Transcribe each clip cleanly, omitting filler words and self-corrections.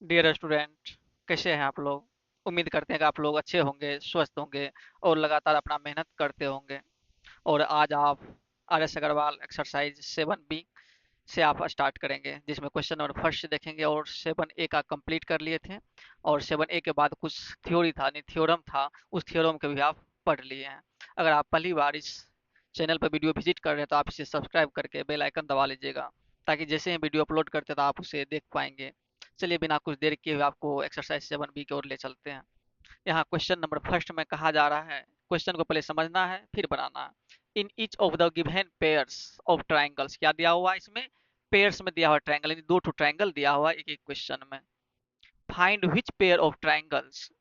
Dear student, कैसे हैं आप लोग। उम्मीद करते हैं कि आप लोग अच्छे होंगे, स्वस्थ होंगे और लगातार अपना मेहनत करते होंगे। और आज आप R S Agarwal exercise 7B से आप स्टार्ट करेंगे, जिसमें क्वेश्चन नंबर फर्स्ट देखेंगे। और 7A का कंप्लीट कर लिए थे, और 7A के बाद कुछ थ्योरी था, नहीं थ्योरम था, उस थ्योरम के भी आप पढ़ लिए हैं। अगर आप पहली बार इस चैनल पर वीडियो विजिट कर रहे हैं तो आप इसे सब्सक्राइब करके बेल आइकन दबा लीजिएगा, ताकि जैसे ही वीडियो अपलोड करते हैं तो आप उसे देख पाएंगे। चलिए बिना कुछ देर किए हुए आपको एक्सरसाइज 7B की ओर ले चलते हैं। यहाँ क्वेश्चन नंबर फर्स्ट में कहा जा रहा है, क्वेश्चन को पहले समझना है फिर बनाना है। In each of the given pairs of triangles, क्या दिया हुआ है इसमें, पेयर्स में दिया हुआ ट्राइंगल, यानी दो ठो ट्राइंगल दिया हुआ है एक एक क्वेश्चन में। Find which pair of triangles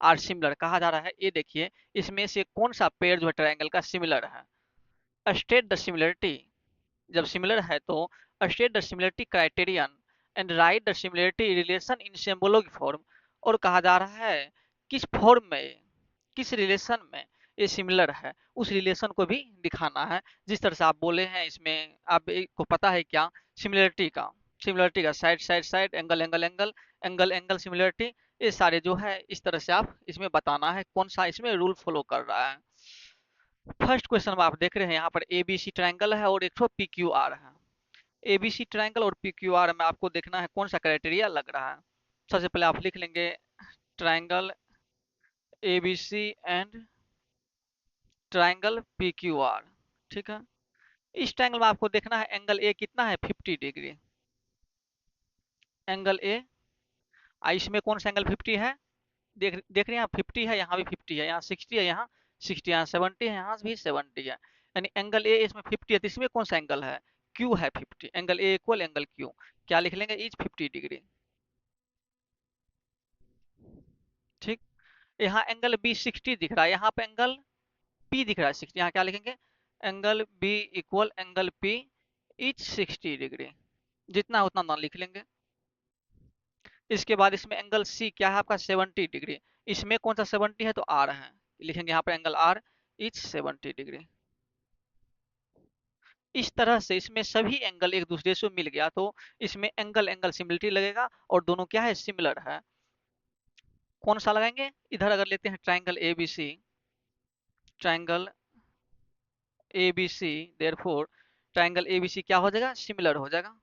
are similar, कहा जा रहा है ये देखिए, इसमें से कौन सा पेयर जो है ट्राइंगल का सिमिलर है। स्टेट द सिमिलरिटी, जब सिमिलर है तो state the similarity criterion and write the similarity relation in symbolic form. और कहा जा रहा है किस फॉर्म में, किस रिलेशन में ये सिमिलर है, उस रिलेशन को भी दिखाना है। जिस तरह से आप बोले हैं इसमें, आपको पता है क्या, सिमिलरिटी का, सिमिलरिटी का side side side, angle angle angle, angle angle similarity, ये सारे जो है इस तरह से आप इसमें बताना है कौन सा इसमें रूल फॉलो कर रहा है। फर्स्ट क्वेश्चन में आप देख रहे हैं यहाँ पर ए बी सी ट्राइंगल है और एक ठो पी क्यू आर है। ए बी सी ट्राइंगल और पी क्यू आर में आपको देखना है कौन सा क्राइटेरिया लग रहा है। सबसे पहले आप लिख लेंगे triangle A B C and triangle P Q R. ठीक है, इस ट्राइंगल में आपको देखना है एंगल ए कितना है, 50 डिग्री। एंगल ए, इसमें कौन सा एंगल 50 है, देख देख रहे हैं आप, 50 है, यहाँ भी 50 है, यहाँ 60 है, यहाँ 60, यहाँ 70 है, यहाँ भी 70 है। यानी एंगल ए इसमें 50 है, तो इसमें कौन सा एंगल है, क्यू है 50। Angle A equal angle Q, क्या लिख लेंगे, इज 50 डिग्री। ठीक, यहाँ एंगल बी 60 दिख रहा है, यहाँ पे एंगल पी दिख रहा है 60, यहाँ क्या लिखेंगे, angle B equal angle P is 60 degree. जितना उतना ना लिख लेंगे। इसके बाद इसमें एंगल सी क्या है आपका, 70 डिग्री। इसमें कौन सा 70 है, तो आर है, लिखेंगे यहाँ पर एंगल आर इज 70 डिग्री। इस तरह से इसमें सभी एंगल एक दूसरे से मिल गया तो इसमें एंगल एंगल सिमिलरिटी लगेगा और दोनों क्या है, सिमिलर है। कौन सा लगाएंगे, इधर अगर लेते हैं triangle A B C, triangle A B C, therefore triangle A B C क्या हो जाएगा, सिमिलर हो जाएगा,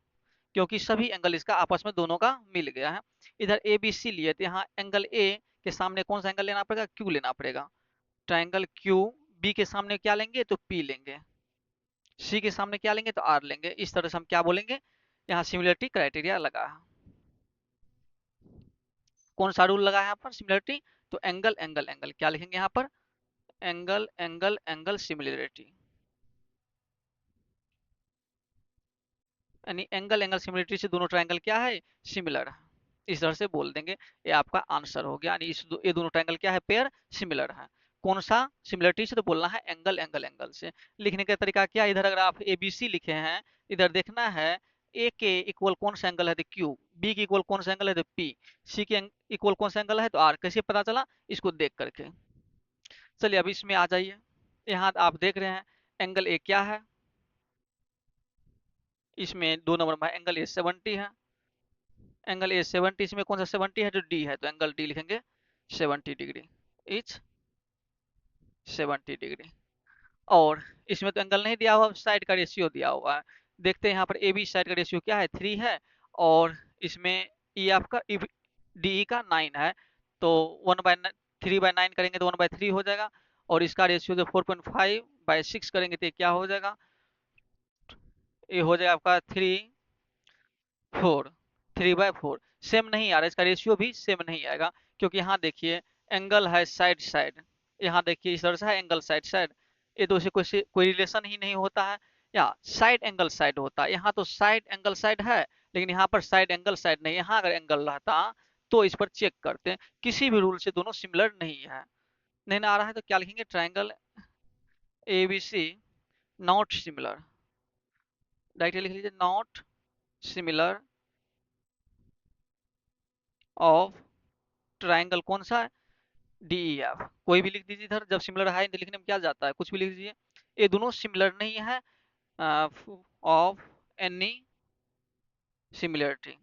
क्योंकि सभी एंगल इसका आपस में दोनों का मिल गया है। इधर ए बी सी लिए तो यहाँ एंगल ए के सामने कौन सा एंगल लेना पड़ेगा, क्यू लेना पड़ेगा। ट्राइंगल क्यू, बी के सामने क्या लेंगे, तो पी लेंगे। सी के सामने क्या लेंगे, तो आर लेंगे। इस तरह से हम क्या बोलेंगे, यहाँ सिमिलरिटी क्राइटेरिया लगा है। कौन सा रूल लगा है यहाँ पर, सिमिलरिटी, तो एंगल एंगल एंगल, क्या लिखेंगे यहाँ पर, एंगल एंगल एंगल सिमिलरिटी। यानी एंगल एंगल सिमिलरिटी से दोनों ट्रायंगल क्या है, सिमिलर है। इस तरह से बोल देंगे, ये आपका आंसर हो गया। यानी ये दोनों ट्रायंगल क्या है, पेयर सिमिलर है। कौन सा, सिमिलरिटी से, तो बोलना है एंगल एंगल एंगल से। लिखने का तरीका क्या है, इधर अगर आप ए बी सी लिखे हैं, इधर देखना है ए के इक्वल कौन सा एंगल है, तो क्यू, बी के इक्वल कौन सा एंगल है, तो पी, सी के इक्वल कौन सा एंगल है, तो आर। कैसे पता चला, इसको देख करके। चलिए अब इसमें आ जाइए। यहाँ आप देख रहे हैं एंगल ए क्या है, इसमें 2 नंबर में एंगल ए 70 है। एंगल ए 70, इसमें कौन सा 70 है, जो डी है, तो एंगल डी लिखेंगे 70 डिग्री, इज 70 डिग्री। और इसमें तो एंगल नहीं दिया हुआ, साइड का रेशियो दिया हुआ है। देखते हैं यहाँ पर ए बी साइड का रेशियो क्या है, 3 है। और इसमें ई आपका डी ई का 9 है, तो 3/9 करेंगे तो 1/3 हो जाएगा। और इसका रेशियो जो 4.5/6 करेंगे तो ये क्या हो जाएगा, ये हो जाएगा आपका 3/4, 3/4। सेम नहीं आ रहा, इसका रेशियो भी सेम नहीं आएगा, क्योंकि यहाँ देखिए एंगल है साइड साइड, यहाँ देखिए इस तरह से है एंगल साइड साइड, ये तो उसे कोई रिलेशन ही नहीं होता है। या साइड एंगल साइड होता है, यहाँ तो साइड एंगल साइड है, लेकिन यहाँ पर साइड एंगल साइड नहीं। यहाँ अगर एंगल रहता तो इस पर चेक करते हैं, किसी भी रूल से दोनों सिमिलर नहीं है। नहीं ना आ रहा है तो क्या लिखेंगे, triangle A B C not similar, directly लिख लीजिए, नॉट सिमिलर ऑफ ट्राइंगल कौन सा है, डी ई एफ। कोई भी लिख दीजिए इधर, जब सिमिलर है तो लिखने में क्या जाता है, कुछ भी लिख दीजिए। ये दोनों सिमिलर नहीं है ऑफ एनी सिमिलरिटी।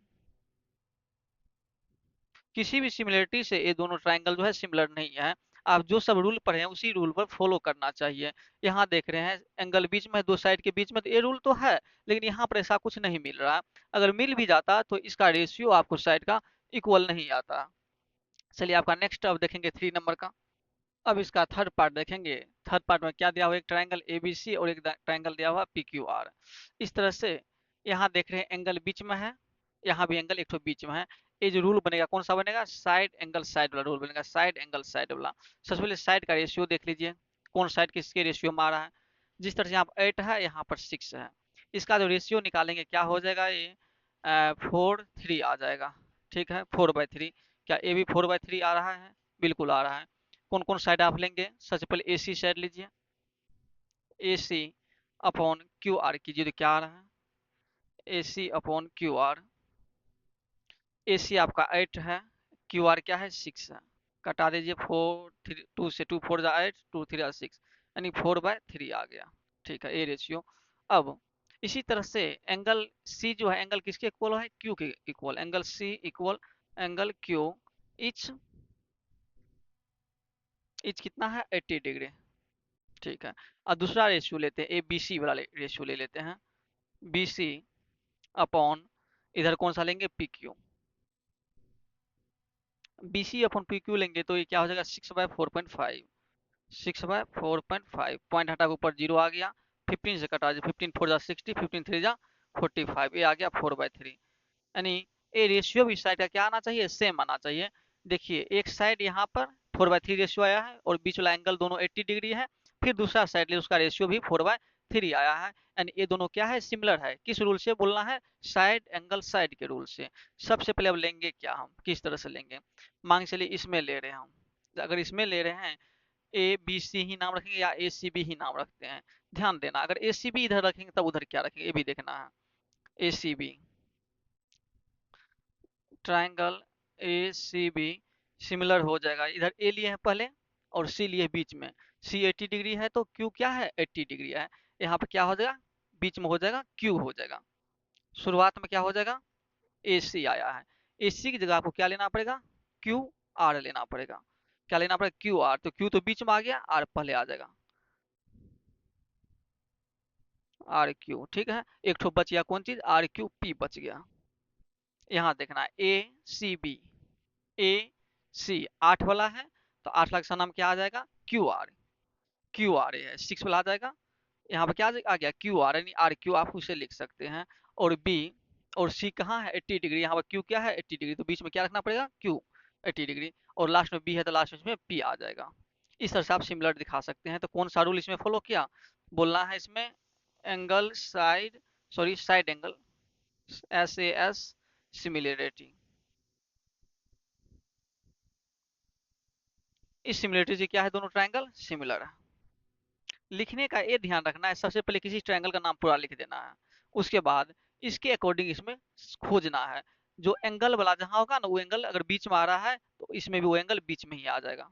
किसी भी सिमिलरिटी से ये दोनों ट्राइंगल जो है सिमिलर नहीं है। आप जो सब रूल पढ़े हैं उसी रूल पर फॉलो करना चाहिए। यहाँ देख रहे हैं एंगल बीच में है, दो साइड के बीच में, तो ये रूल तो है, लेकिन यहाँ पर ऐसा कुछ नहीं मिल रहा। अगर मिल भी जाता तो इसका रेशियो आपको साइड का इक्वल नहीं आता। चलिए आपका नेक्स्ट अब देखेंगे 3 नंबर का। अब इसका थर्ड पार्ट देखेंगे। थर्ड पार्ट में क्या दिया हुआ है, एक ट्राइंगल एबीसी और एक ट्राइंगल दिया हुआ पीक्यूआर। इस तरह से यहाँ देख रहे हैं एंगल बीच में है, यहाँ भी एंगल एक तो बीच में है। ये जो रूल बनेगा कौन सा बनेगा, साइड एंगल साइड वाला रूल बनेगा, साइड एंगल साइड वाला। सबसे पहले साइड का रेशियो देख लीजिए, कौन साइड किसके रेशियो में आ रहा है। जिस तरह से यहाँ पर 8 है, यहाँ पर 6 है, इसका जो रेशियो निकालेंगे क्या हो जाएगा, ये 4:3 आ जाएगा। ठीक है, 4/3। क्या ये भी 4/3 आ रहा है, बिल्कुल आ रहा है। कौन कौन साइड आप लेंगे, सबसे पहले AC साइड लीजिए, AC अपॉन QR कीजिए, तो क्या आ रहा है, AC अपॉन QR। AC आपका 8 है, QR क्या है, 6 है। कटा दीजिए, 4 2 से 2 4 जा 8, 2 3 जा 6, यानी 4/3 आ गया। ठीक है, ये रेशियो। अब इसी तरह से एंगल C जो है, एंगल किसके इक्वल है, Q के equal, angle C equal angle Q। Each each कितना है, 80 डिग्री। ठीक है, और दूसरा रेशियो लेते हैं, ABC वाला रेशियो ले लेते हैं, BC अपॉन इधर कौन सा लेंगे, PQ। BC अपॉन PQ लेंगे तो ये क्या हो जाएगा, 6/4.5, 6/4.5। पॉइंट हटा के ऊपर 0 आ गया, 15 से कटा दीजिए, 15 4 जा 60, 15 3 जा 45, ये आ गया 4/3। यानी ये रेशियो भी साइड का क्या आना चाहिए, सेम आना चाहिए। देखिए एक साइड यहाँ पर 4/3 रेशियो आया है और बीच वाला एंगल दोनों 80 डिग्री है, फिर दूसरा साइड ले उसका रेशियो भी 4/3 आया है। यानी ये दोनों क्या है, सिमिलर है। किस रूल से बोलना है, साइड एंगल साइड के रूल से। सबसे पहले अब लेंगे क्या, हम किस तरह से लेंगे, मान चलिए इसमें ले रहे हैं हम। अगर इसमें ले रहे हैं, ABC ही नाम रखेंगे या ACB ही नाम रखते हैं। ध्यान देना, अगर ACB इधर रखेंगे तब उधर क्या रखेंगे, ये भी देखना है। ACB ट्राइंगल ACB सिमिलर हो जाएगा, इधर A लिए हैं पहले और C लिए बीच में। C 80 डिग्री है तो Q क्या है, 80 डिग्री है। यहाँ पे क्या हो जाएगा, बीच में हो जाएगा Q हो जाएगा। शुरुआत में क्या हो जाएगा, AC आया है, AC की जगह आपको क्या लेना पड़ेगा, QR लेना पड़ेगा। क्या लेना पड़ेगा, QR। तो Q तो बीच में आ गया, R पहले आ जाएगा, RQ। ठीक है, एक ठो बच गया, कौन चीज, RQP बच गया। यहाँ देखना है AC 8 वाला है, तो 8 लाख का नाम क्या आ जाएगा, QR है, 6 वाला आ जाएगा। यहाँ पे क्या आ गया, QR, यानी RQ आप उसे लिख सकते हैं। और B और C कहाँ है, 80 डिग्री, यहाँ पर Q क्या है, 80 डिग्री, तो बीच में क्या रखना पड़ेगा, Q 80 डिग्री, और लास्ट में B है तो लास्ट में P आ जाएगा। इस तरह से आप सिमिलर दिखा सकते हैं। तो कौन सा रूल इसमें फॉलो किया, बोलना है इसमें angle side, sorry side angle, SAS similarity. इस सिमिलरिटी से क्या है, दोनों ट्राइंगल सिमिलर है। लिखने का ये ध्यान रखना है, सबसे पहले किसी ट्रायंगल का नाम पूरा लिख देना है, उसके बाद इसके अकॉर्डिंग इसमें खोजना है। जो एंगल वाला जहां होगा ना, वो एंगल अगर बीच में आ रहा है तो इसमें भी वो एंगल बीच में ही आ जाएगा।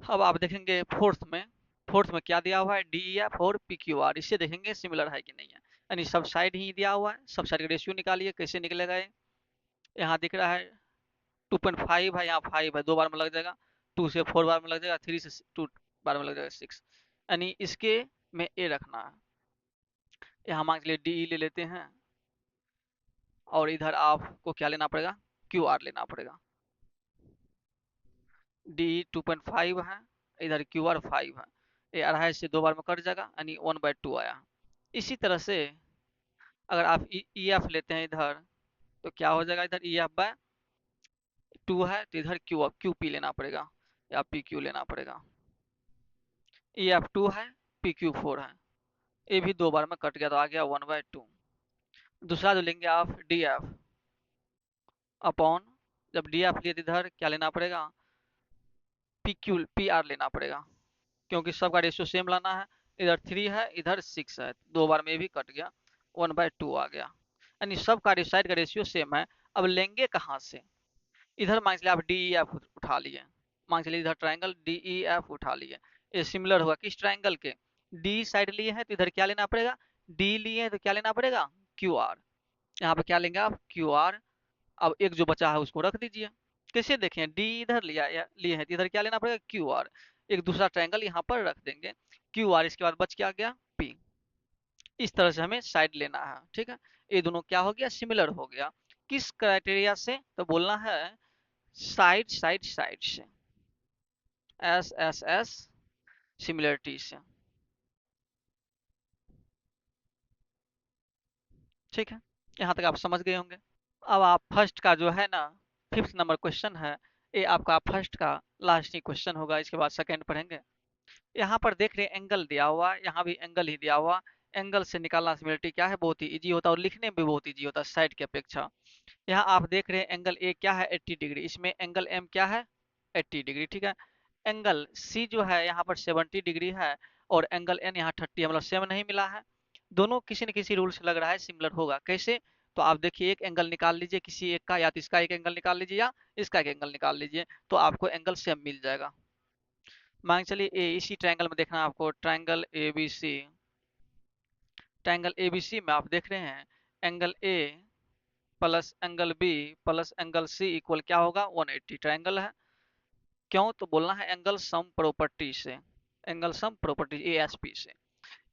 अब आप देखेंगे फोर्थ में, फोर्थ में क्या दिया हुआ है, DEF और PQR, इससे देखेंगे सिमिलर है कि नहीं है। यानी सब साइड ही दिया हुआ है, सब साइड का रेशियो निकालिए, कैसे निकलेगा ये। यहाँ दिख रहा है 2.5 है, यहाँ 5 है, 2 बार में लग जाएगा, 2 से 4 बार में लग जाएगा, 3 से 2 बार में लग जाएगा, 6। यानी इसके में ए रखना है। यहाँ मान के लिए DE ले लेते हैं, और इधर आपको क्या लेना पड़ेगा, QR लेना पड़ेगा। DE 2.5 है, इधर QR 5 है, ये 2.5 से 2 बार में कट जाएगा, यानी 1/2 आया। इसी तरह से अगर आप EF लेते हैं इधर, तो क्या हो जाएगा, इधर EF/2 है, तो इधर QP लेना पड़ेगा या PQ लेना पड़ेगा। EF 2 है, PQ 4 है, ये भी 2 बार में कट गया तो आ गया 1/2। दूसरा जो लेंगे आप DF अपॉन, जब DF लिए तो इधर क्या लेना पड़ेगा, PR लेना पड़ेगा, क्योंकि सबका रेशियो सेम लाना है। इधर 3 है, इधर 6 है, 2 बार में भी कट गया, 1/2 आ गया। यानी सबका साइड का रेशियो सेम है। अब लेंगे कहाँ से, इधर मान चलिए आप DEF उठा लिए, मान चलिए इधर ट्राइंगल DEF उठा लिए, ये सिमिलर हुआ किस ट्राइंगल के, D साइड लिए हैं तो इधर क्या लेना पड़ेगा, D लिए हैं तो क्या लेना पड़ेगा, QR। यहाँ पे क्या लेंगे आप, QR अब एक जो बचा है उसको रख दीजिए। कैसे देखें, डी इधर लिए हैं तो इधर क्या लेना पड़ेगा, क्यू आर। एक दूसरा ट्रायंगल यहाँ पर रख देंगे, क्यू आर, इसके बाद बच क्या गया, पी। इस तरह से हमें साइड लेना है, ठीक है। ये दोनों क्या हो गया, सिमिलर हो गया। किस क्राइटेरिया से, तो बोलना है साइड साइड साइड से, एस एस एस, सिमिलरिटी से, ठीक है। यहाँ तक आप समझ गए होंगे। अब आप फर्स्ट का जो है ना, फिफ्थ नंबर क्वेश्चन है, ये आपका फर्स्ट का लास्ट ही क्वेश्चन होगा, इसके बाद सेकंड पढ़ेंगे। यहाँ पर देख रहे हैं एंगल दिया हुआ, यहाँ भी एंगल ही दिया हुआ। एंगल से निकालना सिमिलरिटी क्या है, बहुत ही इजी होता है और लिखने में भी बहुत इजी होता है साइड की अपेक्षा। यहाँ आप देख रहे हैं एंगल ए क्या है, 80 डिग्री, इसमें एंगल एम क्या है, 80 डिग्री, ठीक है। एंगल सी जो है यहाँ पर 70 डिग्री है, और एंगल एन यहाँ 30 है, मतलब सेम नहीं मिला है। दोनों किसी न किसी रूल से लग रहा है सिमिलर होगा, कैसे, तो आप देखिए एक एंगल निकाल लीजिए किसी एक का, या तो इसका एक एंगल निकाल लीजिए या इसका एक एंगल निकाल लीजिए, तो आपको एंगल सेम मिल जाएगा। मान के चलिए इसी ट्रायंगल में देखना है आपको, triangle A B C. Triangle A B C में आप देख रहे हैं angle A plus angle B plus angle C equal क्या होगा, 180 ट्रायंगल है। क्यों, तो बोलना है एंगल सम प्रॉपर्टी से, एंगल सम प्रॉपर्टी एएसपी से।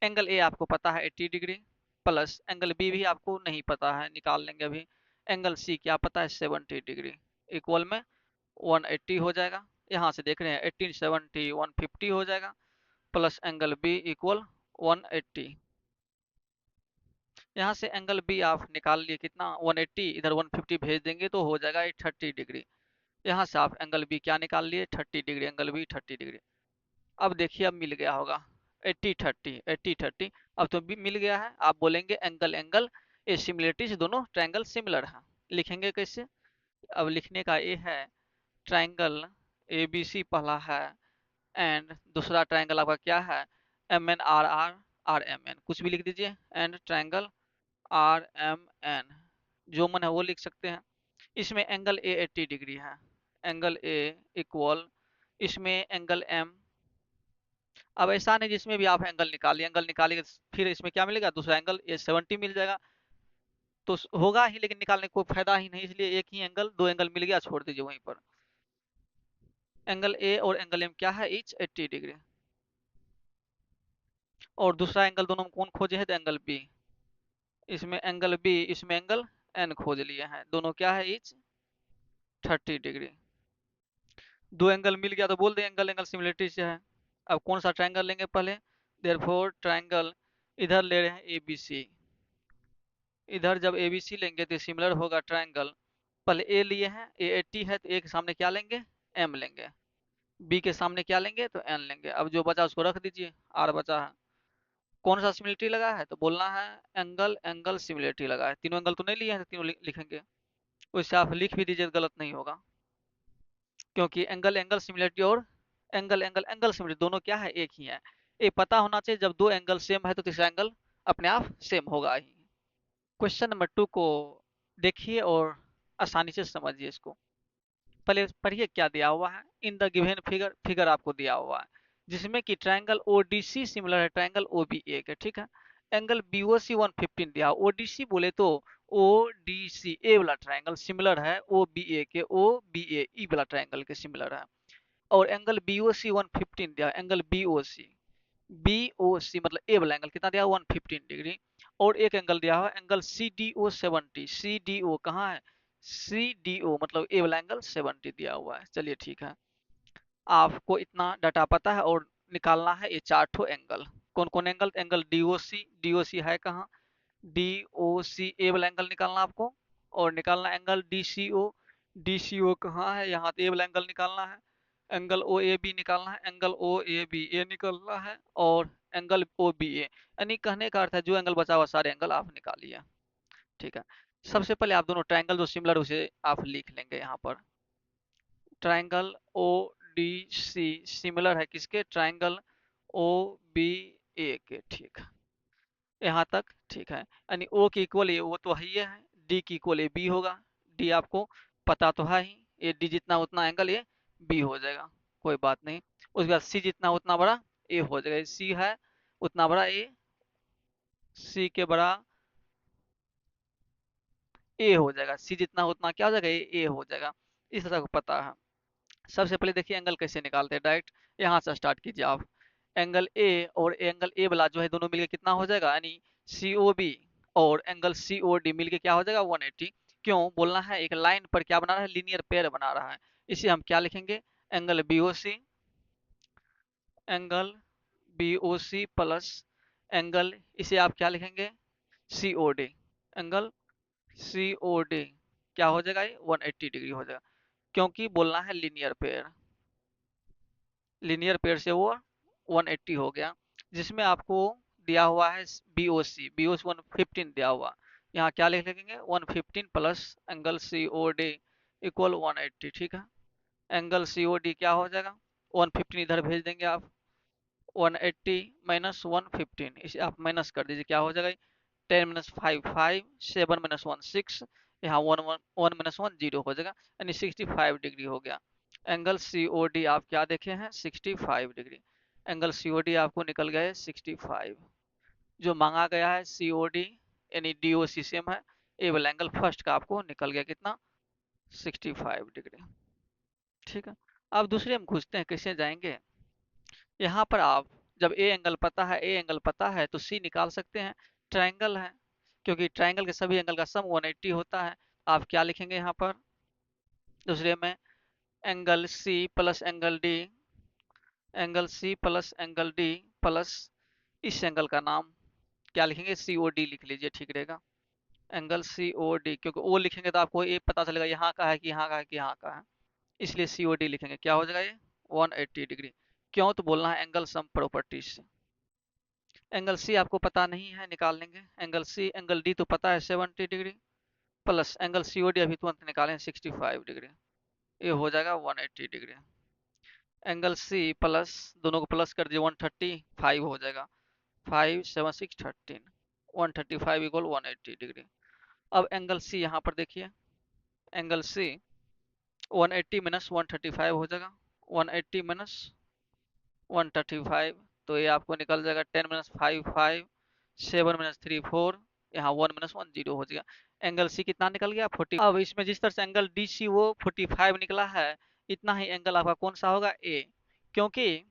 एंगल ए आपको पता है 80 डिग्री, प्लस एंगल बी भी आपको नहीं पता है, निकाल लेंगे अभी। एंगल सी क्या पता है, 70 डिग्री, इक्वल में 180 हो जाएगा। यहाँ से देख रहे हैं 18 70 150 हो जाएगा, प्लस एंगल बी इक्वल 180। यहाँ से एंगल बी आप निकाल लिए कितना, 180, इधर 150 भेज देंगे तो हो जाएगा 30 डिग्री। यहाँ से आप एंगल बी क्या निकाल लिए, 30 डिग्री, एंगल बी 30 डिग्री। अब देखिए अब मिल गया होगा, 80 30 80 30, अब तो भी मिल गया है। आप बोलेंगे एंगल एंगल, ये सिमिलरिटी से दोनों ट्रायंगल सिमिलर है। लिखेंगे कैसे, अब लिखने का ये है, ट्रायंगल ए बी सी पहला है, एंड दूसरा ट्रायंगल आपका क्या है, M N R R, R M N, कुछ भी लिख दीजिए, and triangle R M N, जो मन है वो लिख सकते हैं। इसमें एंगल ए 80 डिग्री है, एंगल ए इक्वल, इसमें एंगल एम, अब ऐसा नहीं जिसमें भी आप एंगल निकालिए, एंगल निकालिए फिर इसमें क्या मिलेगा, दूसरा एंगल ये 70 मिल जाएगा, तो होगा ही, लेकिन निकालने का कोई फायदा ही नहीं, इसलिए एक ही एंगल, दो एंगल मिल गया, छोड़ दीजिए वहीं पर। एंगल ए और एंगल एम क्या है, इच 80 डिग्री, और दूसरा एंगल दोनों में कौन खोजे हैं, तो एंगल बी। इसमें एंगल बी, इसमें एंगल एन खोज लिए हैं, दोनों क्या है, इच 30 डिग्री। दो एंगल मिल गया तो बोल दें एंगल एंगल सिमिलरिटी से है। अब कौन सा ट्रायंगल लेंगे पहले, देयरफॉर ट्रायंगल, इधर ले रहे हैं ए बी सी, इधर जब ए बी सी लेंगे तो सिमिलर होगा ट्रायंगल। पहले ए लिए हैं, ए 80 है तो ए के सामने क्या लेंगे, एम लेंगे, बी के सामने क्या लेंगे, तो एन लेंगे। अब जो बचा उसको रख दीजिए, आर बचा है। कौन सा सिमिलरिटी लगा है, तो बोलना है एंगल एंगल सिमिलरिटी लगा है। तीनों एंगल तो नहीं लिए हैं, तो तीनों लिखेंगे, उससे आप लिख भी दीजिए, गलत नहीं होगा, क्योंकि एंगल एंगल सिमिलरिटी और एंगल एंगल एंगल सिमिलरिटी दोनों क्या है, एक ही है। ये पता होना चाहिए, जब दो एंगल सेम है तो तीसरा एंगल अपने आप सेम होगा ही। क्वेश्चन नंबर 2 को देखिए और आसानी से समझिए इसको। पहले पढ़िए क्या दिया हुआ है, इन द गिवन फिगर, फिगर आपको दिया हुआ है जिसमें कि ट्रायंगल ओडीसी सिमिलर है ट्रायंगल ओबीए के, ठीक है। एंगल बीओसी 115 दिया, ओडीसी बोले तो ओडीसी ए वाला ट्रायंगल सिमिलर है ओबीए के, ओबीए ई वाला ट्रायंगल के सिमिलर है। और एंगल बीओसी 115 दिया, एंगल बीओसी, बीओसी मतलब ए वाला एंगल कितना दिया, 115 डिग्री। और एक एंगल दिया हुआ angle C D O 70, C D O कहाँ है, सी डी ओ मतलब ए वाला एंगल 70 दिया हुआ है। चलिए ठीक है, आपको इतना डाटा पता है, और निकालना है ये चार ठो एंगल। कौन कौन एंगल, एंगल डीओसी, डीओसी है कहाँ, डीओसी ए वाला एंगल निकालना आपको, और निकालना एंगल डीसीओ, डीसीओ कहाँ है, यहाँ ए वाला एंगल निकालना है। एंगल ओ ए बी निकालना है, एंगल ओ ए बी ए निकालना है, और एंगल ओ बी ए, यानी कहने का अर्थ है जो एंगल बचा हुआ सारे एंगल आप निकालिए, ठीक है। सबसे पहले आप दोनों ट्रायंगल जो सिमिलर उसे आप लिख लेंगे यहाँ पर। Triangle O D C similar है किसके, ट्रायंगल ओ बी ए के, ठीक है। यहाँ तक ठीक है, यानी ओ की इक्वल ये वो तो है ही है, डी की इक्वल ये बी होगा, डी आपको पता तो है ही, ये डी जितना उतना एंगल ये बी हो जाएगा, कोई बात नहीं। उसके बाद सी जितना उतना बड़ा ए हो जाएगा, सी है उतना बड़ा ए, सी के बड़ा ए हो जाएगा, सी जितना उतना क्या हो जाएगा, ए हो जाएगा। इस तरह को पता है। सबसे पहले देखिए एंगल कैसे निकालते हैं, डायरेक्ट यहाँ से स्टार्ट कीजिए आप। एंगल ए और एंगल ए वाला जो है दोनों मिलके कितना हो जाएगा, यानी सी ओ बी और एंगल सी ओ डी मिलके क्या हो जाएगा 180। क्यों बोलना है, एक लाइन पर क्या बना रहा है, लीनियर पेयर बना रहा है। इसे हम क्या लिखेंगे, angle B O C, angle B O C plus angle, इसे आप क्या लिखेंगे, C O D, angle C O D क्या हो जाएगा, ये 180 डिग्री हो जाएगा। क्योंकि बोलना है लीनियर पेयर, लीनियर पेयर से वो 180 हो गया। जिसमें आपको दिया हुआ है बी ओ सी 115 दिया हुआ, यहाँ क्या लिख लेंगे 115 plus angle C O D equal 180। ठीक है, एंगल सी ओ डी क्या हो जाएगा, 115 इधर भेज देंगे आप, 180 माइनस 115 इसे आप माइनस कर दीजिए, क्या हो जाएगा 10 माइनस 5 5, 7 माइनस 1 6, यहाँ 1 1 1 माइनस 1 0 हो जाएगा, यानी 65 डिग्री हो गया। एंगल सी ओ डी आप क्या देखे हैं, 65 degree. Angle C O D आपको निकल गया है 65। जो मांगा गया है सी ओ डी यानी डी ओ सी सेम है, ए वाला एंगल फर्स्ट का आपको निकल गया कितना, 65 डिग्री। ठीक है, अब दूसरे हम घुसते हैं, कैसे जाएंगे। यहाँ पर आप जब ए एंगल पता है तो सी निकाल सकते हैं, ट्रायंगल है, क्योंकि ट्रायंगल के सभी एंगल का सम 180 होता है। आप क्या लिखेंगे यहाँ पर दूसरे में, angle C plus angle D, angle C plus angle D plus इस एंगल का नाम क्या लिखेंगे, सी ओ डी लिख लीजिए, ठीक रहेगा। एंगल सी ओ डी, क्योंकि ओ लिखेंगे तो आपको ये पता चलेगा यहाँ का है कि यहाँ का है कि यहाँ का है, इसलिए सी ओ डी लिखेंगे, क्या हो जाएगा ये 180 डिग्री। क्यों, तो बोलना है एंगल सम प्रॉपर्टीज से। एंगल सी आपको पता नहीं है, निकाल लेंगे एंगल सी, एंगल डी तो पता है 70 degree plus angle C O D अभी तुरंत निकालें 65 डिग्री, ये हो जाएगा 180 डिग्री। एंगल सी प्लस, दोनों को प्लस कर दिए 135 हो जाएगा, 5 7 6 13, 135 इक्वल 180 डिग्री। अब एंगल सी यहाँ पर देखिए, एंगल सी 180 माइनस 135 हो जाएगा, 180 माइनस 135, तो ये आपको निकल जाएगा 10 माइनस 5 5, 7 माइनस 3 4, यहाँ 1 माइनस 1 0 हो जाएगा। एंगल सी कितना निकल गया 40। अब इसमें जिस तरह से एंगल डी सी वो 45 निकला है, इतना ही एंगल आपका कौन सा होगा, ए। क्योंकि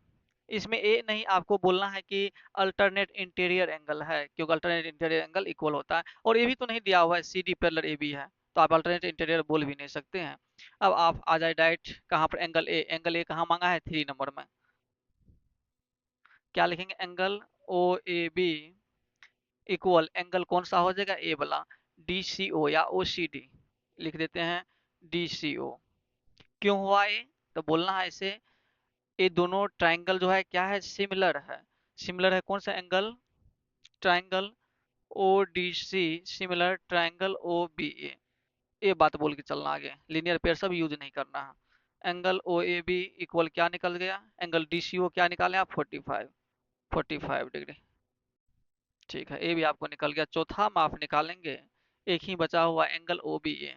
इसमें ए नहीं, आपको बोलना है कि अल्टरनेट इंटीरियर एंगल है, क्योंकि अल्टरनेट इंटीरियर एंगल इक्वल होता है। और ये भी तो नहीं दिया हुआ है C D parallel A B है, तो आप अल्टरनेट इंटीरियर बोल भी नहीं सकते हैं। अब आप आ जाए डायरेक्ट कहाँ पर, एंगल ए, एंगल ए कहाँ मांगा है 3 नंबर में, क्या लिखेंगे, angle O A B equal angle कौन सा हो जाएगा, ए वाला, डी सी ओ या ओ सी डी लिख देते हैं, डी सी ओ। क्यों हुआ ये, तो बोलना है इसे, ये दोनों ट्राइंगल जो है क्या है, सिमिलर है। सिमिलर है कौन सा angle, triangle O D C similar triangle O B A, ये बात बोल के चलना आगे, लीनियर पेयर सब यूज नहीं करना है। Angle O A B equal क्या निकल गया, एंगल डी सी ओ क्या निकाले आप 45, 45 डिग्री। ठीक है, ये भी आपको निकल गया। चौथा में आप निकालेंगे, एक ही बचा हुआ एंगल ओ बी ए,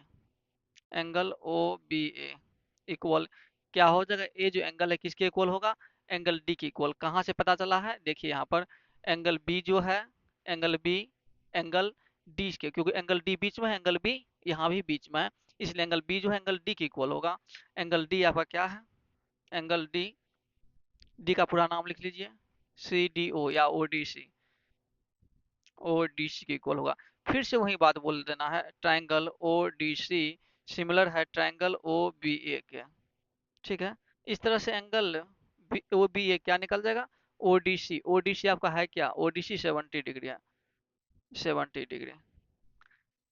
एंगल ओ बी ए इक्वल क्या हो जाएगा, ए जो एंगल है किसके इक्वल होगा, एंगल डी के इक्वल। कहाँ से पता चला है, देखिए यहाँ पर एंगल बी जो है, एंगल बी एंगल डी के, क्योंकि एंगल डी बीच में है, एंगल बी यहाँ भी बीच में है, इसलिए एंगल बी जो है एंगल डी के इक्वल होगा। एंगल डी आपका क्या है, एंगल डी, डी का पूरा नाम लिख लीजिए, सी डी ओ या ओ डी सी, ओ डी सी के इक्वल होगा। फिर से वही बात बोल देना है, triangle O D C similar है ट्राइंगल ओ बी ए के। ठीक है, इस तरह से एंगल ओ बी ए क्या निकल जाएगा, ओ डी सी, ओ डी सी आपका है क्या, ओ डी सी 70 डिग्री है, 70 डिग्री।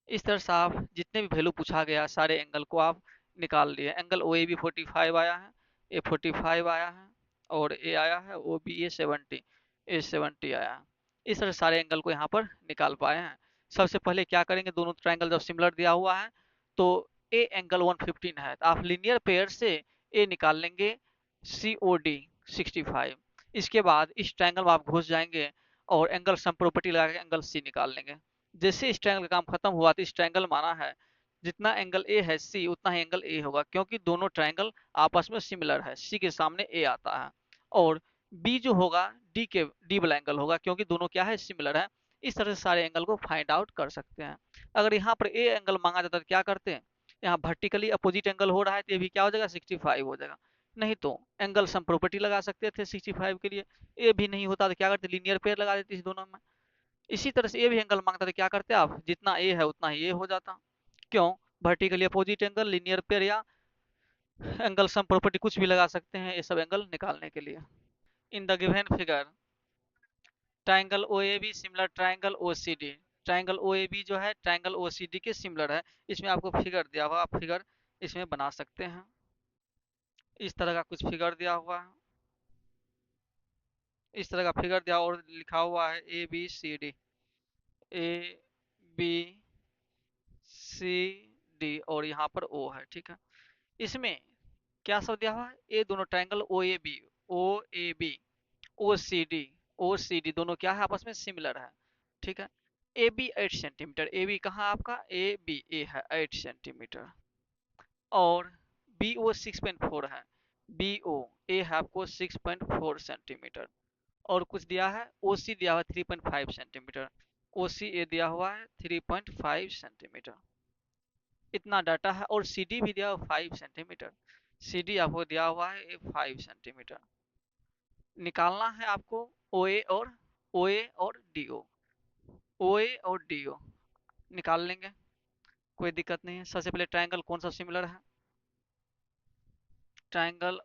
इस तरह से आप जितने भी वैल्यू पूछा गया सारे एंगल को आप निकाल लिए। एंगल ओ ए बी 45 आया है, ए 45 आया है, और ए आया है ओ बी ए 70, ए 70 आया है। इस तरह सारे एंगल को यहाँ पर निकाल पाए हैं। सबसे पहले क्या करेंगे, दोनों ट्राइंगल जब सिमिलर दिया हुआ है तो ए एंगल 115 है, तो आप लीनियर पेयर से ए निकाल लेंगे सी ओ डी 65। इसके बाद इस ट्राइंगल में आप घुस जाएंगे और एंगल सम प्रॉपर्टी लगा के एंगल सी निकाल लेंगे। जैसे इस ट्रायंगल का काम खत्म हुआ तो इस ट्रायंगल माना है जितना एंगल ए है सी उतना ही एंगल ए होगा, क्योंकि दोनों ट्रायंगल आपस में सिमिलर है, सी के सामने ए आता है। और बी जो होगा डी के डी वाला एंगल होगा, क्योंकि दोनों क्या है, सिमिलर है। इस तरह से सारे एंगल को फाइंड आउट कर सकते हैं। अगर यहाँ पर ए एंगल मांगा जाता तो क्या करते हैं, यहाँ वर्टिकली अपोजिट एंगल हो रहा है तो ये भी क्या हो जाएगा 65 हो जाएगा। नहीं तो एंगल सम प्रॉपर्टी लगा सकते थे 65 के लिए। ए भी नहीं होता तो क्या करते, लीनियर पेयर लगा देते इस दोनों में। इसी तरह से ए भी एंगल मांगता तो क्या करते आप, जितना ए है उतना ही ए हो जाता। क्यों, vertically opposite angle, linear pair या एंगल सम प्रॉपर्टी कुछ भी लगा सकते हैं ये सब एंगल निकालने के लिए। In the given figure triangle O A B similar triangle O C D. Triangle O A B जो है ट्राइंगल ओ सी डी के सिमिलर है। इसमें आपको फिगर दिया हुआ, आप फिगर इसमें बना सकते हैं। इस तरह का कुछ फिगर दिया हुआ है, इस तरह का फिगर दिया और लिखा हुआ है A B C D, A B C D और यहाँ पर ओ है, ठीक है। इसमें क्या सब दिया हुआ है, ये दोनों triangle O A B, O A B, O C D, O C D दोनों क्या है आपस में सिमिलर है, ठीक है। A B 8 centimetre, A B कहाँ आपका, ए बी ए है 8 सेंटीमीटर, और बी ओ 6.4 है, बी ओ ए है आपको 6.4 सेंटीमीटर, और कुछ दिया है ओ सी दिया हुआ है 3.5 सेंटीमीटर, ओ सी ए दिया हुआ है 3.5 सेंटीमीटर। इतना डाटा है, और सी डी भी दिया हुआ 5 सेंटीमीटर, सी डी आपको दिया हुआ है 5 सेंटीमीटर। निकालना है आपको ओ ए और डी ओ ए और डी ओ निकाल लेंगे, कोई दिक्कत नहीं है। सबसे पहले ट्राइंगल कौन सा सिमिलर है, triangle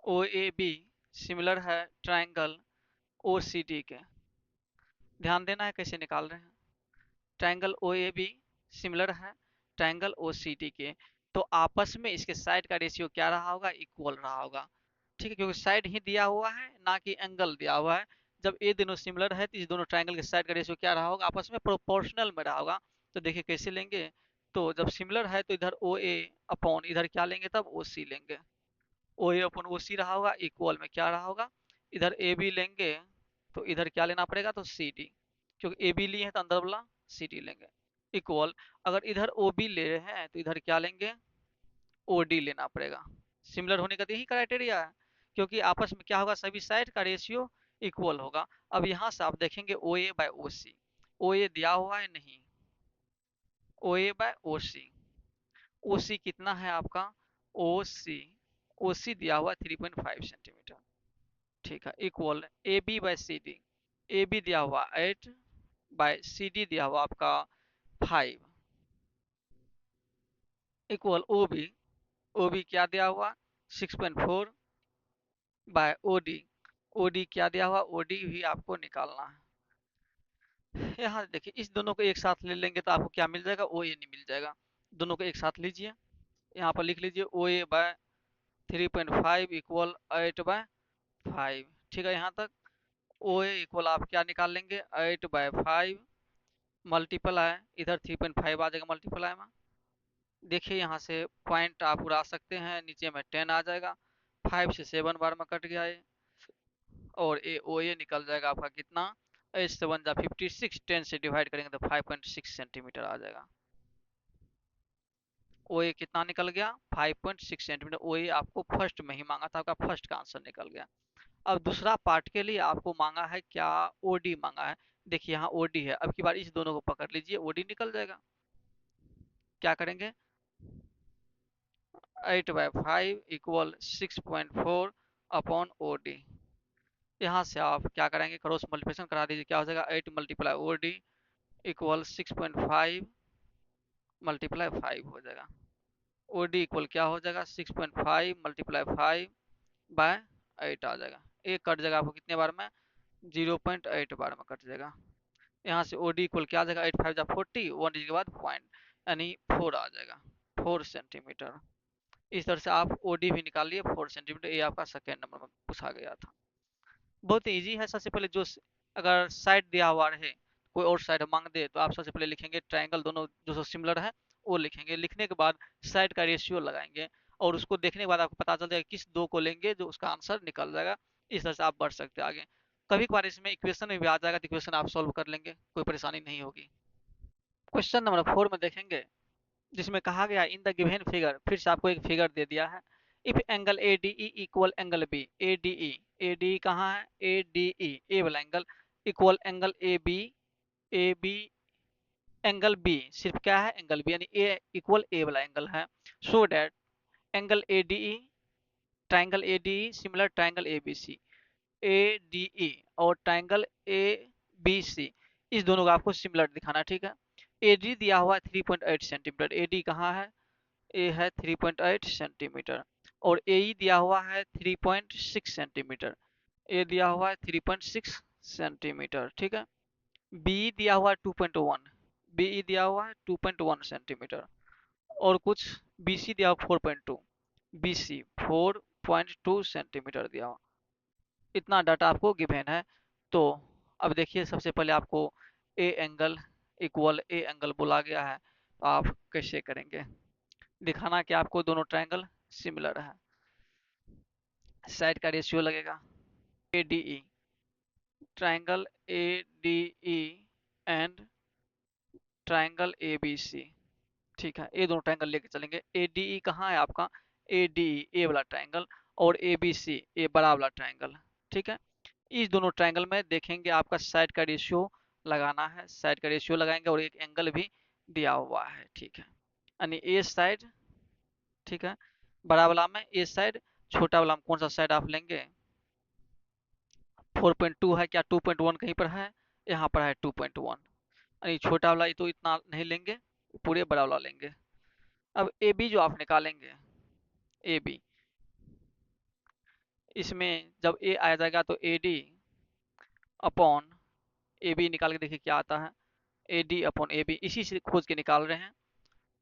O A B similar है ट्राइंगल ओ सी डी के। ध्यान देना है कैसे निकाल रहे हैं। Triangle O A B similar है ट्राइंगल ओ सी डी के, तो आपस में इसके साइड का रेशियो क्या रहा होगा, इक्वल रहा होगा, ठीक है, क्योंकि साइड ही दिया हुआ है ना कि एंगल दिया हुआ है। जब ये दोनों सिमिलर है तो इस दोनों ट्राइंगल के साइड का रेशियो क्या रहा होगा, आपस में प्रोपोर्शनल में रहा होगा। तो देखिए कैसे लेंगे, तो जब सिमिलर है तो इधर ओ ए अपॉन इधर क्या लेंगे, तब ओ सी लेंगे, ओ ए अपन ओ सी रहा होगा, इक्वल में क्या रहा होगा, इधर ए बी लेंगे तो इधर क्या लेना पड़ेगा, तो सी डी, क्योंकि ए बी लिए हैं तो अंदर वाला सी डी लेंगे, इक्वल। अगर इधर ओ बी ले रहे हैं तो इधर क्या लेंगे, ओ डी लेना पड़ेगा। सिमिलर होने का तो यही क्राइटेरिया है, क्योंकि आपस में क्या होगा, सभी साइड का रेशियो इक्वल होगा। अब यहाँ से आप देखेंगे ओ ए बाय ओ सी, ओ ए दिया हुआ है नहीं, ओ ए बाय ओ सी, ओ सी कितना है आपका, ओ सी, ओ सी दिया हुआ 3.5 सेंटीमीटर, ठीक है, equal A B by C D, A B दिया हुआ 8 बाय सी डी दिया हुआ आपका 5, equal O B, O B क्या दिया हुआ 6.4 by O D, O D क्या दिया हुआ, ओ डी भी आपको निकालना है। यहाँ देखिए इस दोनों को एक साथ ले लेंगे तो आपको क्या मिल जाएगा, ओ ए नहीं मिल जाएगा। दोनों को एक साथ लीजिए, यहाँ पर लिख लीजिए ओ ए बाय 3.5 इक्वल 8/5, ठीक है। यहाँ तक ओ ए इक्वल आप क्या निकाल लेंगे, 8/5 मल्टीप्लाई इधर 3.5 आ जाएगा मल्टीप्लाई में। देखिए यहाँ से पॉइंट आप उड़ा सकते हैं, नीचे में 10 आ जाएगा, 5 से 7 बार में कट गया ये, और ए ओ ए निकल जाएगा आपका कितना, 8 7 जा 56, 10 से डिवाइड करेंगे तो 5.6 सेंटीमीटर आ जाएगा। ओ ए कितना निकल गया, 5.6 सेंटीमीटर। ओ ए आपको फर्स्ट में ही मांगा था, आपका फर्स्ट का आंसर निकल गया। अब दूसरा पार्ट के लिए आपको मांगा है क्या, ओडी मांगा है। देखिए यहाँ ओडी है, अब की बार इस दोनों को पकड़ लीजिए, ओडी निकल जाएगा। क्या करेंगे, 8/5 इक्वल 6.4 अपॉन ओ डी। यहाँ से आप क्या करेंगे, क्रॉस मल्टीप्लिकेशन करा दीजिए, क्या हो जाएगा 8 multiply O D equal 6.5 multiply 5 हो जाएगा। ओ डी इक्वल क्या हो जाएगा, 6.5 मल्टीप्लाई 5 बाय 8 आ जाएगा। एक कट जाएगा आपको कितने बार में, 0.8 बार में कट जाएगा। यहाँ से ओ डी इक्वल क्या आ जाएगा, 8 5 जा 40, 1 के बाद पॉइंट, यानी 4 आ जाएगा, 4 सेंटीमीटर। इस तरह से आप ओ डी भी निकाल लिए 4 सेंटीमीटर। ये आपका सेकेंड नंबर में पूछा गया था। बहुत इजी है। सबसे पहले जो अगर साइड दिया हुआ रहे, कोई और साइड मांग दे, तो आप सबसे पहले लिखेंगे ट्राइंगल दोनों जो सिमिलर है वो लिखेंगे, लिखने के बाद साइड का रेशियो लगाएंगे, और उसको देखने के बाद आपको पता चल जाएगा किस दो को लेंगे जो उसका आंसर निकल जाएगा। इस तरह से आप बढ़ सकते हैं आगे। कभी कभार इसमें इक्वेशन में भी आ जाएगा तो इक्वेशन आप सॉल्व कर लेंगे, कोई परेशानी नहीं होगी। क्वेश्चन नंबर 4 में देखेंगे, जिसमें कहा गया इन द गिवन फिगर, फिर से आपको एक फिगर दे दिया है। If angle A D E equal angle B, A D E, A D कहाँ है, ए डी ई ए वाला angle equal angle A B, A B angle B सिर्फ क्या है, एंगल बी यानी ए इक्वल ए वाला एंगल है। So that angle A D E, triangle A D E similar triangle A B C, A D E और triangle A B सी, इस दोनों का आपको सिमिलर दिखाना है, ठीक है। ए डी दिया हुआ है 3.8 सेंटीमीटर, ए डी कहाँ है, ए है 3.8 सेंटीमीटर, और ए ई दिया हुआ है 3.6 सेंटीमीटर, ए दिया हुआ है 3.6 सेंटीमीटर, ठीक है। बी दिया हुआ है 2.1, बी दिया हुआ है 2.1 सेंटीमीटर, और कुछ बी सी दिया हुआ 4.2, बी सी 4.2 सेंटीमीटर दिया हुआ। इतना डाटा आपको गिवन है। तो अब देखिए सबसे पहले आपको A angle equal A angle बोला गया है, तो आप कैसे करेंगे, दिखाना कि आपको दोनों ट्रायंगल सिमिलर है। साइड का रेशियो लगेगा A D E, triangle A D E and triangle A B C, ठीक है। ये दोनों ट्रायंगल लेके चलेंगे। ए डी ई कहाँ है आपका, ए डी ई ए वाला ट्रायंगल, और ए बी सी ए बड़ा वाला ट्रायंगल, ठीक है। इस दोनों ट्रायंगल में देखेंगे आपका साइड का रेशियो लगाना है, साइड का रेशियो लगाएंगे और एक एंगल भी दिया हुआ है, ठीक है। यानी ए साइड, ठीक है, बड़ा वाला में ए साइड, छोटा वाला में कौन सा साइड आप लेंगे, 4.2 है क्या, 2.1 कहीं पर है, यहाँ पर है 2.1, यानी छोटा वाला ये तो इतना नहीं लेंगे, पूरे बड़ा वाला लेंगे। अब ए बी जो आप निकालेंगे, ए बी, इसमें जब ए आ जाएगा तो A D upon A B निकाल के देखिए क्या आता है, A D upon A B, इसी से खोज के निकाल रहे हैं,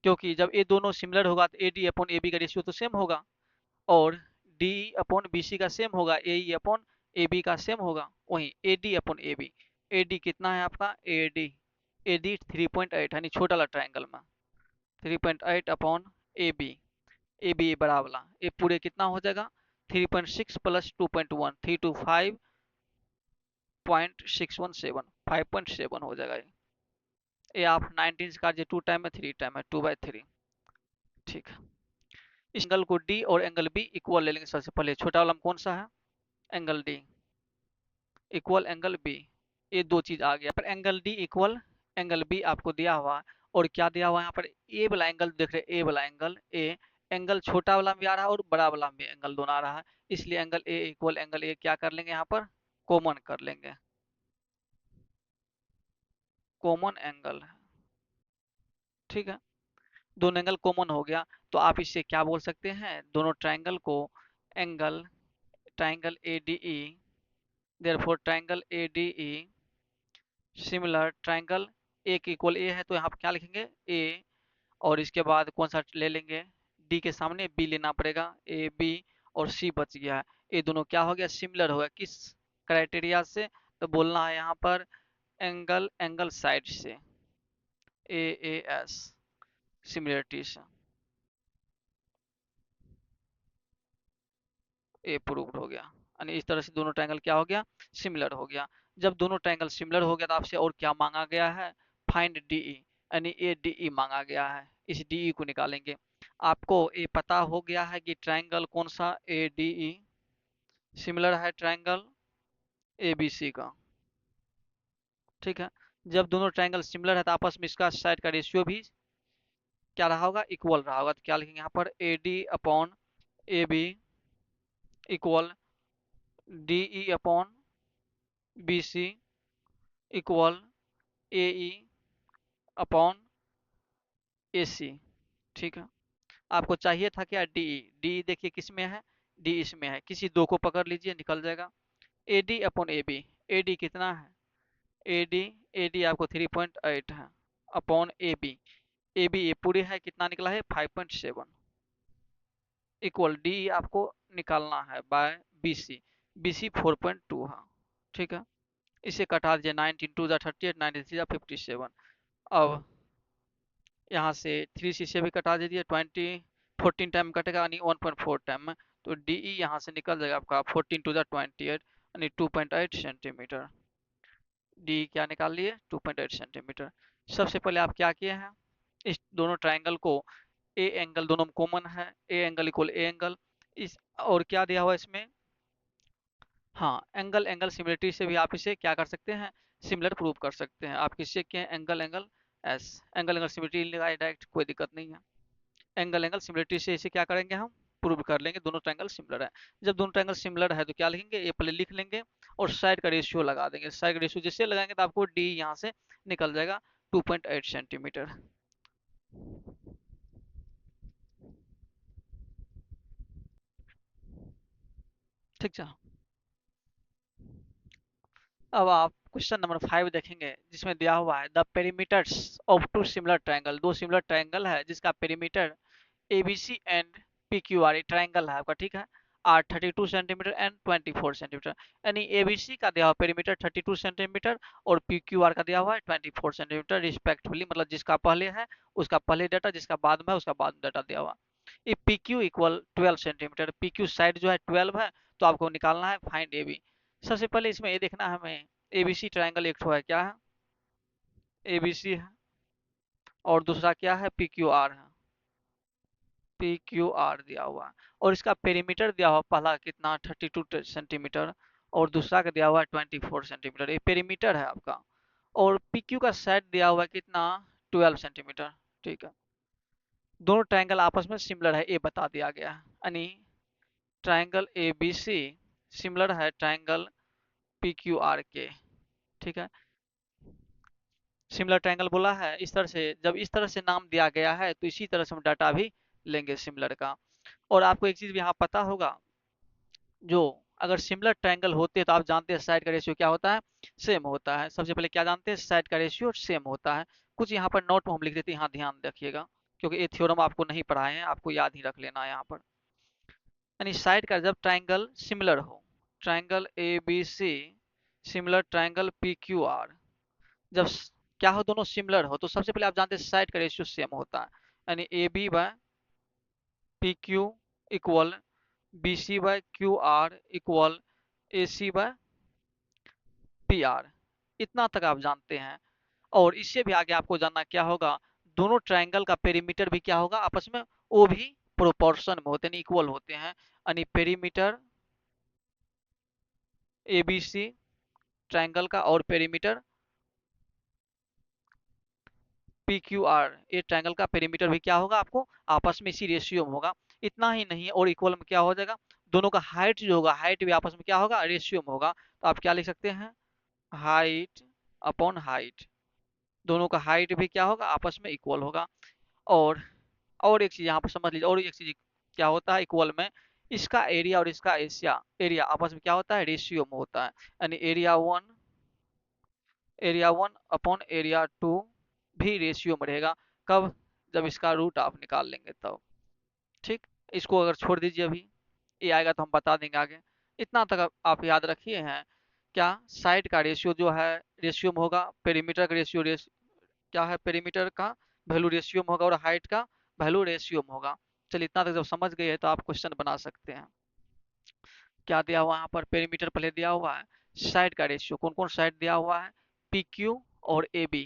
क्योंकि जब ये दोनों सिमिलर होगा तो A D upon A B का रेशियो तो सेम होगा, और डी अपॉन बी सी का सेम होगा, A E upon A B का सेम होगा। वहीं A D upon A B, A D कितना है आपका, ए डी 3.8 यानी छोटा वाला ट्राइंगल में 3.8 अपॉन ए बी बड़ा वाला, ये पूरे कितना हो जाएगा, 3.6 प्लस 2.1 325.617, 5.7 हो जाएगा ये आप 19 से काटिए, 2 टाइम में 3 टाइम है, 2/3, ठीक है। इस एंगल को डी और एंगल बी इक्वल ले लेंगे। सबसे पहले छोटा वाला में कौन सा है, angle D equal angle B, ये दो चीज आ गया पर angle D equal angle B आपको दिया हुआ है, और क्या दिया हुआ है यहाँ पर, ए वाला एंगल देख रहे, ए वाला एंगल ए, एंगल छोटा वाला भी आ रहा है और बड़ा वाला भी एंगल दोनों आ रहा है, इसलिए एंगल ए इक्वल एंगल ए क्या कर लेंगे यहाँ पर, कॉमन कर लेंगे, कॉमन एंगल, ठीक है। दोनों एंगल कॉमन हो गया, तो आप इससे क्या बोल सकते हैं, दोनों ट्राइंगल को angle, triangle A D E, therefore triangle A D E similar triangle, A के इक्वल ए है तो यहाँ पर क्या लिखेंगे ए, और इसके बाद कौन सा ले लेंगे, डी के सामने बी लेना पड़ेगा, ए बी और सी बच गया है, ये दोनों क्या हो गया, सिमिलर हो गया, किस क्राइटेरिया से, तो बोलना है यहाँ पर एंगल, एंगल साइड से, ए एस सिमिलरिटी से, ए प्रूव्ड हो गया, यानी इस तरह से दोनों ट्रायंगल क्या हो गया, सिमिलर हो गया। जब दोनों ट्रायंगल सिमिलर हो गया तो आपसे और क्या मांगा गया है, फाइंड डीई, यानी ए डीई मांगा गया है, इस डीई को निकालेंगे। आपको ये पता हो गया है कि ट्रायंगल कौन सा, ए डीई सिमिलर है ट्रायंगल ए बी सी का, ठीक है। जब दोनों ट्रायंगल सिमिलर है तो आपस में इसका साइड का रेशियो भी क्या रहा होगा, इक्वल रहा होगा, तो क्या लिखेंगे यहाँ पर, A D upon A B equal D E upon B C equal A E upon A C, ठीक है। आपको चाहिए था क्या, डी ई, डी ई देखिए किस में है, डी इसमें है, किसी दो को पकड़ लीजिए निकल जाएगा, A D upon A B, A D कितना है, ए डी, ए डी आपको 3.8 है अपॉन ए बी ये पूरे है, कितना निकला है 5.7 इक्वल डी आपको निकालना है by B C, B C 4.2 है, ठीक है। इसे कटा दीजिए, 19 2 38, 93 57, अब यहाँ से 3 से भी कटा दीजिए, 14 टाइम कटेगा यानी 1.4 टाइम में, तो डी ई यहाँ से निकल जाएगा आपका 14 2 28 यानी 2.8 सेंटीमीटर, डी क्या निकाल लिए 2.8 सेंटीमीटर। सबसे पहले आप क्या किए हैं, इस दोनों ट्राइंगल को, ए एंगल दोनों में कॉमन है, A angle equal A angle, इस और क्या दिया हुआ है इसमें, हाँ एंगल, एंगल सिमिलरिटी से भी आप इसे क्या कर सकते हैं, सिमिलर प्रूव कर सकते हैं। आप किससे किए, angle, angle S. Angle angle similarity लगाए डायरेक्ट, कोई दिक्कत नहीं है। एंगल एंगल सिमिलरिटी से इसे क्या करेंगे, हम प्रूव कर लेंगे दोनों ट्रायंगल सिमिलर है। जब दोनों ट्रायंगल सिमिलर है तो क्या लिखेंगे, ये पहले लिख लेंगे और साइड का रेशियो लगा देंगे। साइड का रेशियो जिससे लगाएंगे तो आपको डी यहाँ से निकल जाएगा 2.8 सेंटीमीटर। ठीक है। अब आप क्वेश्चन नंबर 5 देखेंगे, जिसमें दिया हुआ है the perimeters of two similar triangle. दो सिमिलर ट्रायंगल है जिसका पेरीमीटर एबीसी एंड पीक्यूआर, ये ट्रायंगल है आपका, ठीक है। आर 32 सेंटीमीटर एंड 24 सेंटीमीटर, यानी एबीसी का दिया हुआ पेरीमीटर 32 सेंटीमीटर और पीक्यूआर का दिया हुआ है 24 सेंटीमीटर रिस्पेक्टिवली, मतलब जिसका पहले है उसका पहले डाटा, जिसका बाद में है उसका बाद में डाटा दिया हुआ। ये PQ equal 12 centimetre, PQ side जो है 12 है, तो आपको निकालना है फाइंड एबी। सबसे पहले इसमें ये देखना है हमें, एबीसी ट्रायंगल एक ठो है, क्या है, एबीसी है, और दूसरा क्या है, पीक्यूआर है। पी क्यू आर दिया हुआ है और इसका पेरीमीटर दिया हुआ, पहला कितना 32 सेंटीमीटर और दूसरा का दिया हुआ है 24 सेंटीमीटर, ये पेरीमीटर है आपका। और पी क्यू का साइड दिया हुआ है कितना, 12 सेंटीमीटर। ठीक है, दोनों ट्रायंगल आपस में सिमिलर है, ये बता दिया गया है, यानी triangle A B C similar है ट्रायंगल पी क्यू आर के। ठीक है, सिमिलर ट्रायंगल बोला है, इस तरह से जब इस तरह से नाम दिया गया है तो इसी तरह से हम डाटा भी लेंगे सिमिलर का। और आपको एक चीज भी यहाँ पता होगा, जो अगर सिमिलर ट्रायंगल होते हैं तो आप जानते हैं साइड का रेशियो क्या होता है, सेम होता है। सबसे पहले क्या जानते हैं, साइड का रेशियो सेम होता है। कुछ यहाँ पर नोट में हम लिख देते हैं, यहाँ ध्यान रखिएगा, क्योंकि ये थ्योरम आपको नहीं पढ़ाए हैं, आपको याद ही रख लेना है यहाँ पर। यानी साइड का जब ट्रायंगल सिमिलर हो, triangle A B C similar triangle P Q R, जब क्या हो, दोनों सिमिलर हो, तो सबसे पहले आप जानते हैं साइड का रेशियो सेम होता है। यानी A B by P Q equal B C by Q R equal A C by P R, इतना तक आप जानते हैं। और इससे भी आगे आपको जानना क्या होगा, दोनों ट्रायंगल का पेरीमीटर भी क्या होगा आपस में, वो भी प्रोपोर्शन में होते हैं, इक्वल होते हैं। यानी perimeter A B C triangle का और पेरीमीटर पी क्यू आर, ये ट्रायंगल का पेरीमीटर भी क्या होगा आपको आपस में इसी रेशियो में होगा। इतना ही नहीं, और इक्वल में क्या हो जाएगा, दोनों का हाइट जो होगा, हाइट भी आपस में क्या होगा, रेशियो में होगा। तो आप क्या लिख सकते हैं, हाइट अपॉन हाइट, दोनों का हाइट भी क्या होगा आपस में इक्वल होगा। और और एक चीज यहाँ पर समझ लीजिए, और एक चीज क्या होता है इक्वल में, इसका एरिया और इसका एशिया एरिया आपस में क्या होता है, रेशियो में होता है। यानी area one upon area two भी रेशियो में रहेगा। कब, जब इसका रूट आप निकाल लेंगे तब। ठीक, इसको अगर छोड़ दीजिए, अभी ये आएगा तो हम बता देंगे आगे। इतना तक आप याद रखिए हैं, क्या साइड का रेशियो जो है रेशियो में होगा, पेरीमीटर का रेशियो क्या है, पेरीमीटर का वैल्यू रेशियो में होगा और हाइट का वैल्यू रेशियो में होगा। चलिए इतना तक जब समझ गए हैं तो आप क्वेश्चन बना सकते हैं। क्या दिया हुआ है यहाँ पर, पेरीमीटर पहले दिया हुआ है, साइड का रेशियो कौन कौन साइड दिया हुआ है, पी क्यू और ए बी।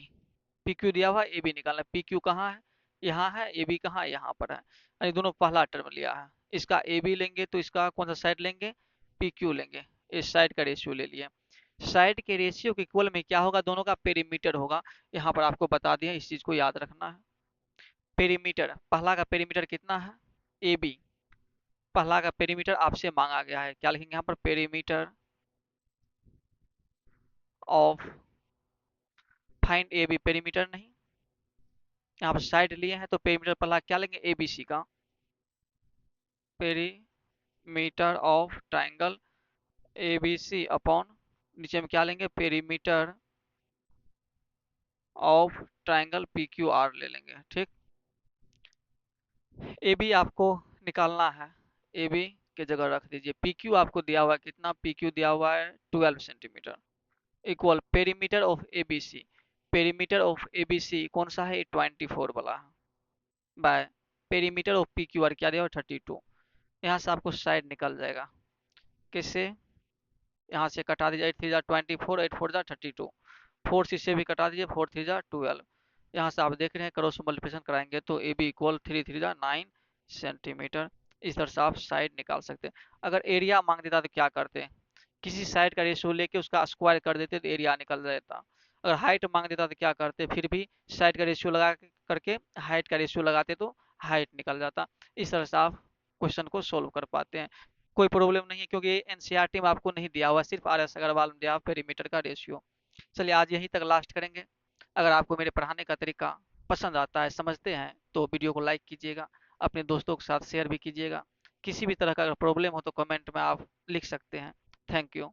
पी क्यू दिया हुआ है, ए बी निकालना है। पी क्यू कहाँ है, यहाँ है, ए बी कहाँ है, यहाँ पर है, यानी दोनों पहला टर्म लिया है। इसका ए बी लेंगे तो इसका कौन सा साइड लेंगे, पी क्यू लेंगे, इस साइड का रेशियो ले लिए। साइड के रेशियो के इक्वल में क्या होगा, दोनों का पेरीमीटर होगा। यहाँ पर आपको बता दिया, इस चीज को याद रखना है। पेरीमीटर, पहला का पेरीमीटर कितना है, ए बी, पहला का पेरीमीटर आपसे मांगा गया है, क्या लिखेंगे यहाँ पर, perimeter of, find A B, perimeter नहीं, यहाँ पर साइड लिए हैं तो पेरीमीटर पहला क्या लेंगे, ए बी सी का, perimeter of triangle A B C upon नीचे में क्या लेंगे, perimeter of triangle P Q R ले लेंगे। ठीक, ए बी आपको निकालना है, ए बी के जगह रख दीजिए। पी क्यू आपको दिया हुआ है कितना, पी क्यू दिया हुआ है 12 centimetre equal perimeter of A B C, perimeter of A B C कौन सा है, 24 वाला है, by perimeter of P Q R क्या दिया हुआ 32। यहाँ से आपको साइड निकल जाएगा, कैसे, यहाँ से कटा दीजिए, 8 3 जा 24, 8 4 जा 32, 4 6 से भी कटा दीजिए, 4 3 जा 12। यहाँ से आप देख रहे हैं क्रॉस मल्टीप्लिकेशन कराएंगे तो ए बी इक्वल 3 3 जा 9 सेंटीमीटर। इस तरह से आप साइड निकाल सकते हैं। अगर एरिया मांग देता तो क्या करते हैं, किसी साइड का रेशियो लेके उसका स्क्वायर कर देते तो एरिया निकल जाता। अगर हाइट मांग देता तो क्या करते, फिर भी साइड का रेशियो लगा करके हाइट का रेशियो लगाते तो हाइट निकल जाता। इस तरह से आप क्वेश्चन को सोल्व कर पाते हैं। कोई प्रॉब्लम नहीं है, क्योंकि एनसीईआरटी में आपको नहीं दिया हुआ, सिर्फ आर एस अग्रवाल में दिया हुआ पेरीमीटर का रेशियो। चलिए आज यहीं तक लास्ट करेंगे। अगर आपको मेरे पढ़ाने का तरीका पसंद आता है, समझते हैं, तो वीडियो को लाइक कीजिएगा, अपने दोस्तों के साथ शेयर भी कीजिएगा। किसी भी तरह का अगर प्रॉब्लम हो तो कमेंट में आप लिख सकते हैं। Thank you.